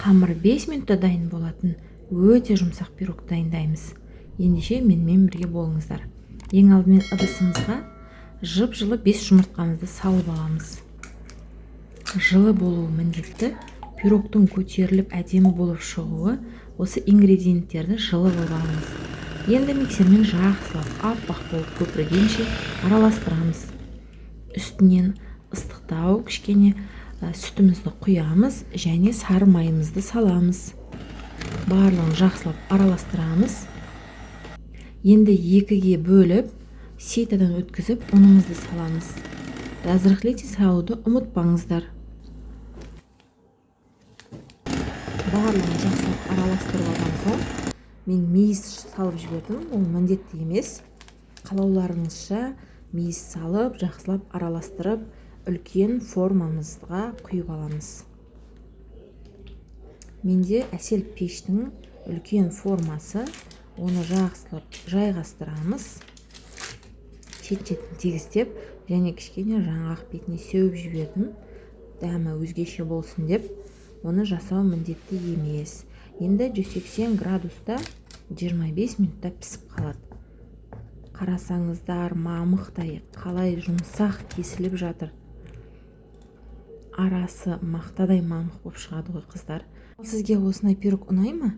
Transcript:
Қамыр 5 минутта дайын болатын өте жұмсақ пирог дайындаймыз. Ендеше менімен бірге болыңыздар. Ең алдымен ыдысымызға жып-жылы 5 жұмыртқамызды салып аламыз. Жылы болуы міндетті. Пирогтың көтеріліп әдемі болып шығуы осы ингредиенттерді жылы болып аламыз. Енді миксермен жақсылап аппақ болып көпіргенше араластырамыз. Үстінен ыстықтау кішкене сүтімізді құямыз және сары майымызды саламыз. Барлығын жақсылап араластырамыз. Енді екіге бөліп, ситадан өткізіп, ұнымызды саламыз. Разрыхлите салуды ұмытпаңыздар. Барлығын жақсылап араластырып алған соң, мен мейіз салып жібердім. Ол міндетті емес. Қалауларыңызша мейіз салып, жақсылап араластырып, үлкен формамызға құйып аламыз. Менде әсел пештің үлкен формасы, оны жақсылап жайғастырамыз. Шет-шетін тегістеп, және кішкене жаңғақ бетіне сеуіп жібердім. Дәмі өзгеше болсын деп, оны жасау міндетті емес. Енді 180 градуста 25 минутта пісіп қалады. Қарасаңыздар, мамықтай қалай жұмсақ кесіліп жатыр. Арасы мақтадай мамық болып шығады ғой, қыздар. Сізге осындай пирог ұнай ма?